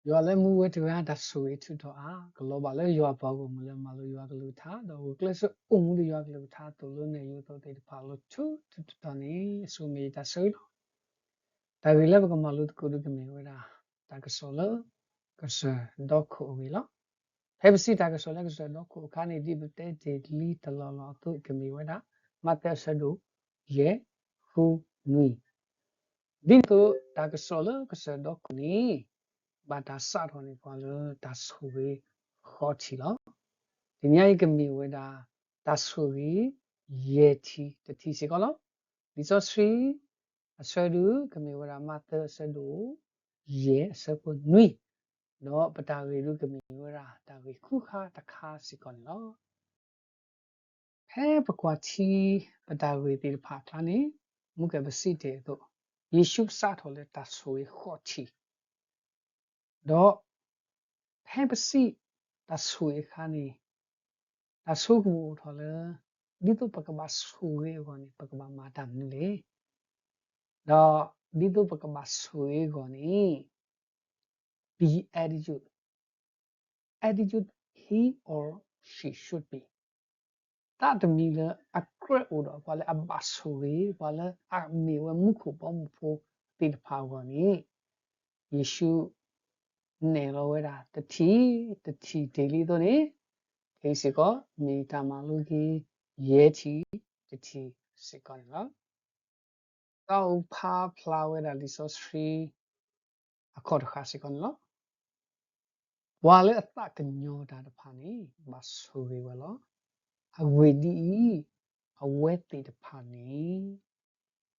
you are le mu we to ya da so it to global le you are ba go mu le ma lo you are lu tha do class mu you are lu tha to lo ne you to te pa lo to ni so me da so lo da we le ba ma lo ko du ke me we da ka so lo ka sa do ko we lo he ba si da ka so le ka sa do ko ka ni di ba te te li ta lo to ke me we ma ta sa do ye hu nui di to da ka so lo ka sa do ko ni ba da sa ro ni pa lo da so we ho chi lo di nya ke me we da so we ye chi te ti si ko lo di so sri a so du ke me we ma ta sa do ye sa ko nui no ba da we lu ke me we da we khu kha ta kha si ko lo he ba kwa chi ba da we ti pa kla ni mu ke ba si te to ye shu sa tho le da so we ho chi do he ba si da so we kha ni da so mu tho le di to pa ka ba so we ko ni pa ka ba ma da ni le do di to pa ka ba so we ko ni be attitude he or she should beတာတမီလအကရအိုတော့ဘာလဲအဘဆူဝေဘာလဲအမီဝမှုခုပေါ်မှုဖို့တိတဖာကောနိယေရှုနေရောဝဲတာတတိဒေလီတော့နေဒီစကောမိတမလူကြီးယေတီတတိစကောနော်တော့ဖာဖလာဝဲတာလီဆိုစဖရီအခေါ်တခါစကောနော်ဝါလဲအတကညောတာတဖာနေမဆူဝေဝလောအဝေဒီအဝဲတိတဖာနေ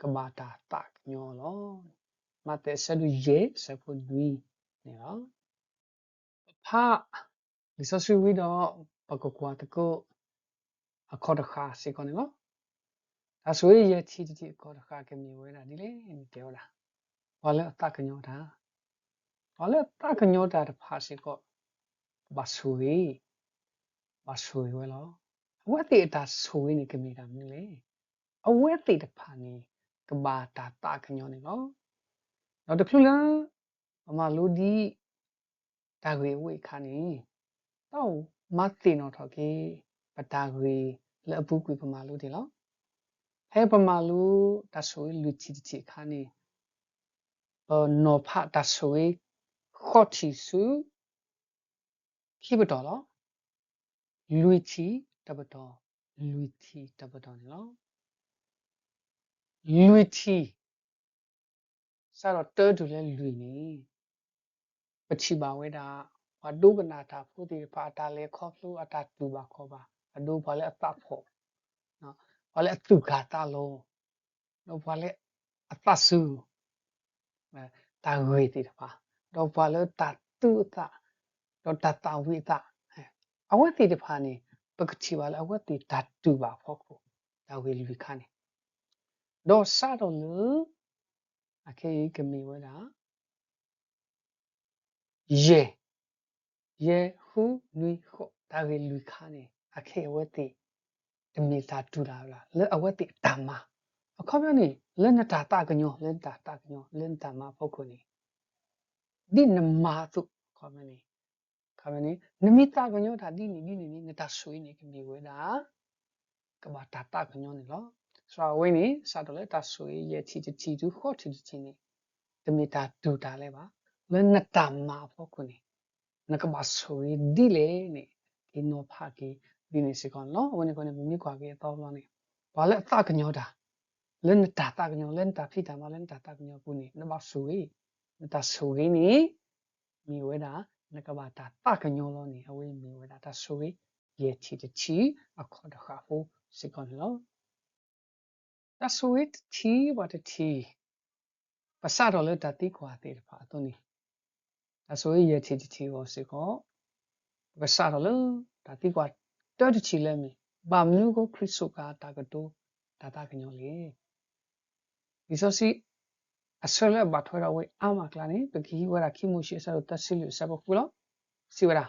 ကဘာတာတညောလောမတဲ့ဆဒူယေဆဖူဒွီနေလောဖာဒီဆိုဆူဝီတော့ပကကွာတကောအခေါ်တခါစေကောနေလောဒါဆိုရဲ့ချီတီအခေါ်တခါကမြေဝဲတာဒီလေပြောတာဘာလဲအတကညောတာဘာလဲတကညောတာတဖာစေကောဘာဆူဝီဝဲလောအဝဲတိတာဆူဝီနေကမြေတာမင်းလေအဝဲတိတဖာနေကဘာတာတကညောနေလောတော့တဖြူလားမလူဒီတာဂေဝေခါနေတော့မတင်တော့ထော်ကေပတာဂေလက်ဘူးကွေပမာလူဒီလောဟဲပမာလူတဆွေလူချီခါနေနော်ဖတဆွေခေါ်ချီစုခိဘတော်လောလူချီတဘတော်နေလောလူချီစတော့တဲတူလဲလူနေပချီပါဝဲတာဝဒုကနာတာဖုတိဖာတာလေခေါဖလူအတာတူပါခေါ်ပါအဒုဘာလဲအတဖို့နော်ဘာလဲအတုခါတာလုံးတော့ဘာလဲအတဆူတာဝေတိတပါတော့ဘာလဲတတုတာတော့တတဝိတာအဝတ်တိတဖာနေပကတိပါလဲအဝတ်တိတတူပါဖို့ကိုတာဝေလူခါနေတော့စတော့လူအခေကမီဝဲတာယေဟုနွေခောတာဝေလူခါနေအခေအဝတ်တိတမီတာတူတာလားလဲအဝတ်တိတမအခါမနေလဲနတာတာကညောလဲတာကညောလဲတာမဖို့ကိုနေဒီနမတုခါမနေနမိတာကညောတာဒီနေနတာဆွေးနေကမီဝဲတာကဘာတာကညောနေလောစရာဝင်းနေစတော့လဲတာဆွေးရဲ့ချီတူခေါ်ချီနေတမီတာတူတာလဲပါလဲနတာမဖို့ကိုနေနကဘာဆွေးဒီလေနေဒီနောဖာကီဒီနေစကောနော်ဝနေကနေမီကွာကေတော့လောနေဘာလဲတာကညောတာလဲနတာကညောလဲတာဖိတာမလဲတာကညောကိုနေနဘာဆွေးနတာဆွေးနေမီဝဲတာနကဘာတာတကညောလောနေအဝေးမီဝဲတာတဆွေယေချီချီအခေါ်တခါဖို့စကောလောတဆွေချီဝတ်ချီပစာတော်လက်တတိကွာတေဖာတော့နေတဆွေယေချီကိုစကောပစာတော်လက်တတိကွာတော်ချီလဲမီဘာမျိုးကိုခရစ်စုကတာကတိုတာကညောလေဒီဆိုစီအဆွေလက်ဘာထွေးတော်ဝေးအမကလာနေပကီဝရခိမှုရှိဆရာတဆီလူစဘခုလောစီဝရာ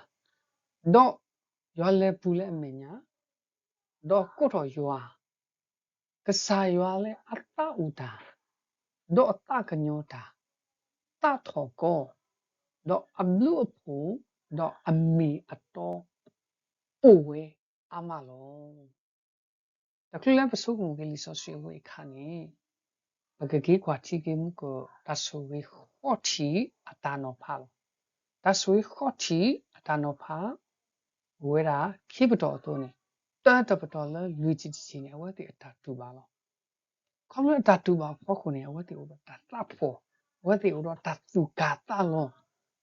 တော့ရွာလဲပူလဲအမညာတော့ကိုတော်ရွာကစားရွာလဲအတဥတာတော့အတကညောတာတထောကော တော့အဘလူအဖို့တော့အမီအတော်ပိုဝဲအမလောတကလပ်ပစုံကလေးဆော့ဆွေဝဲခါနေပကကေကွာချီကေမှုကိုတဆူဝဲခေါ်ချီအတာနော်ဖာတဆူဝဲခေါ်ချီအတာနော်ဖာဝဲတာခိပတော်တော့နေတတ်တပတော်လလူချီချီနေဝဲတဲ့အတာတူပါလောခေါမအတာတူပါဖောက်ခုနေဝဲတဲ့ဥပတာတပ်ဖို့ဝဲတဲ့ဥတော့တတူကာတာလော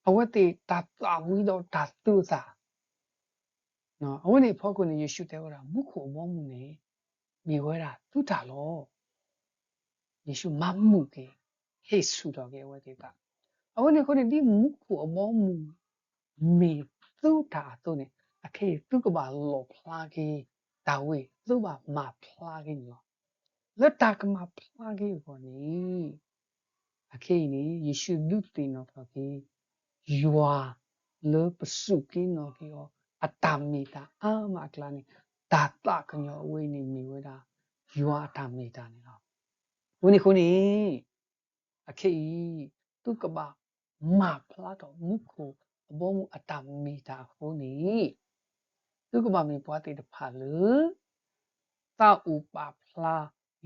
အဝဲတဲ့တတာဝီတော့တတူစာနော်အဝဲနေဖောက်ခုနေယေရှုတဲ့ဝဲတာမုခုဘောမှုနေမြေဝဲတာတူတာလောယေရှုမမှုကေဟေဆုတော်ကေဝဲတဲ့တာအဝဲနေခုနေဒီမုခုအဘောမှုမေတူတာတော့နေအခေသူကပါလောဖလာကေတာဝေသူပါမဖလာကေနော်လက်တာကမဖလာကေကိုနေအခေနေယေရှုလူတင်တော်ကေယွာလေပစုကင်းနော်ကေရောအတမီတာအာမကလာနေတာတာကညောဝေးနေမီဝဲတာယွာအတမီတာနေတော့ဝင်းနေခုနေအခေသူကပါမဖလာတော့မုခုအဘောမှုအတမီတာခုနေသူကပါမီပွားတဲ့တဖာလေတာဥပါဖလာ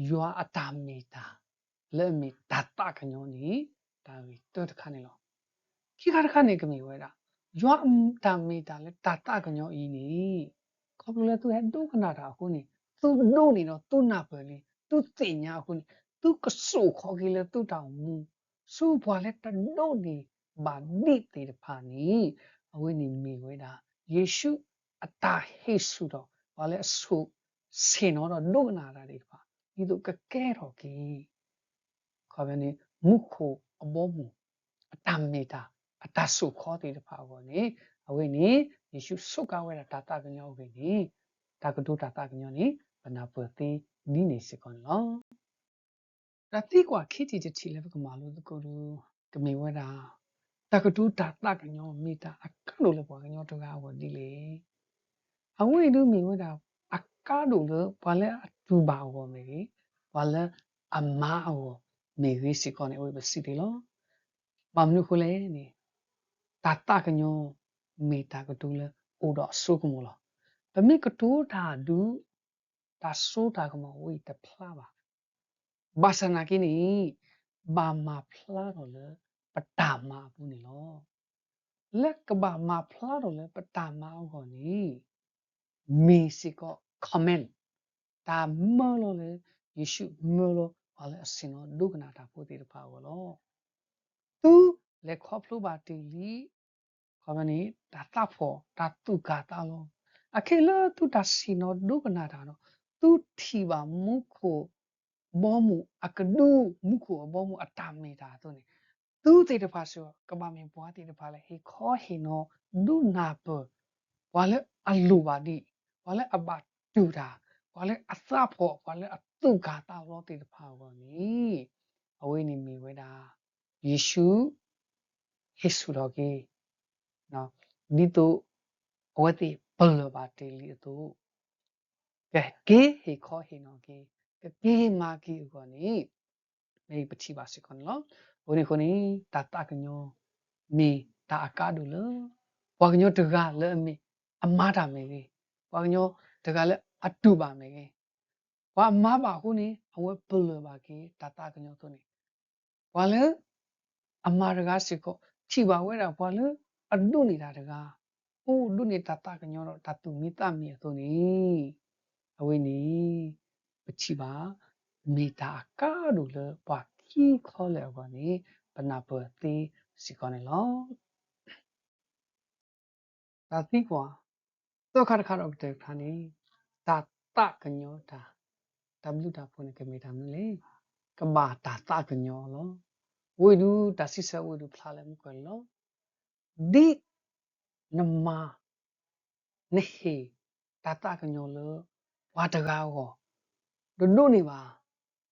ယွာအတမီတာလဲမီတတာကညောနေတာဝီတော့တခါနေလောခိခါတခါနေကမီဝဲတာယွာတမီတာလဲတတာကညောအီနေခေါပလဲသူဟဲ့ဒုခနာတာခုနေသူဒုနေတော့သူနာပဲလေသူတင်ညာခုနေသူကဆူခေါ်ကြီးလဲသူတောင်မူဆူဘွာလဲတဒုနေဘာနိတေတဖာနီအဝိနေမီဝဲတာယေရှုအတာဟေဆုတော့ဘာလဲအဆူစင်တော့ဒုနာတာဒီတဖာဒီတို့ကကဲတော့ကြီးခေါ်ပဲနေမုခုအဘောမူအတမေတာအတဆုခေါ်တဲ့တဖာကိုနေအဝိနေယေရှုဆုကဝဲတာတာကညောဝိနေတာကဒုတာကညောနေဘနာပတိနိနေစကွန်လောတတိကွာခိတိတချီလေကမာလို့ကိုလူကမေဝတာတကဒုတာကညောမိတာအကလို့လေပွားကညောတကားဝဒီလေအဝိဒုမေဝတာအကားလို့လေဘာလဲအတူပါဝမေဘာလဲအမားဝမေဝစီကွန်နေဝဘစီတီလောဘာမနုခလဲနေတာကညောမေတာကတူလေအိုတော့ဆုကမောလောဘမိကတူတာဒူတာဆိုတာကမဝိတဖလာပါဘာစနာကိနီဘာမဖလာတော့လေပတာမဘူးနေလောလက်ကဘာမဖလာတော့လေပတာမအောကိုနီမေစီကော comment တာမောလို့လေယေရှုမောလို့ဘာလဲအစင်တော့ဒုက္ခနာတာပို့တဲ့ပါဘောလောသူလက်ခေါပလို့ပါတီလီခေါမနီတာတပ်ဖို့တာတုကာတာလောအခေလသူတာစီနောဒုက္ခနာတာနော်သူထီပါမုခိုဘောမှုအကဒူမုခိုဘောမှုအတမေတာတော့နေသူတဲ့တပါဆိုကဘာမင်ပွားတဲ့တပါလေဟေခေါ်ဟေနောဒုနာပဘာလဲအလူပါဒီဘာလဲအဘတူတာဘာလဲအသဖို့ဘာလဲအတုကာတာလောတဲ့တပါကောနီအဝိနေမီဝဲတာယေရှုဟေဆုတော်ကြီးနော်ဒီတော့အဝတ်တိဘလဘာတေလီတော့ကဲကေဟေခေါ်ဟေနော်ကေကေမာကီကိုနီမေပတိပါစကွန်လောဝနေခုနီတတကညောမီတာအကားဒူလဝကညောတကလဲမီအမားတာမေကြီးဝကညောတကလဲအတူပါမေကြီးဝအမားပါခုနီအဝဲဘလဘာကေတတကညောတော့နီဝလဲအမားတကားစီကိုချီပါဝဲတာဘွာလဲအဒုနေတာတကားအိုးဒုနေတာတကညောတော့တတူမိတမီဆိုနီအဝိနီပချိပါမေတာကားလို့လေပွားခီခေါ်လေကောနီပနာပတိစီကောနေလောတာတိကွာတော့ခါတခါတော့တဲ့ခါနီတာတကညောတာ W တာဖုန်ကမေတာမလေကဘာတာတကညောလောဝိဒူတာစီဆဝိဒူဖလာလေမကွလောဒီနမနေဟေတာတကညောလောဝါတကားကိုဒုနေပါ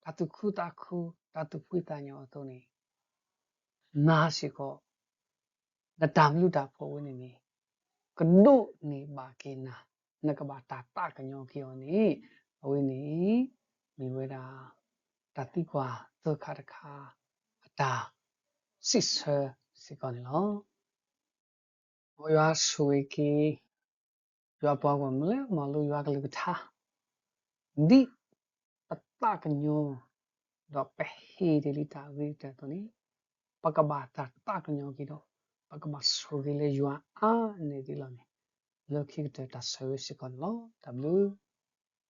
တတုခုတခုတတုဖွေတညောတော့နေနာရှိကိုဒတမ်လူတာဖို့ဝင်နေကဒုနေပါကေနာနကဘာတာတကညောခေောနေအဝိနေမိဝဲတာတတိကွာဒုခါတခါအတာစစ်ဆာစီကောလော我要说给要包括么嘞，马路要个那个他，你不打个鸟，要白黑的里打个在这里，把个把打个鸟给到，把个把说给了要啊那的了呢，了去的打手是个咯，对不？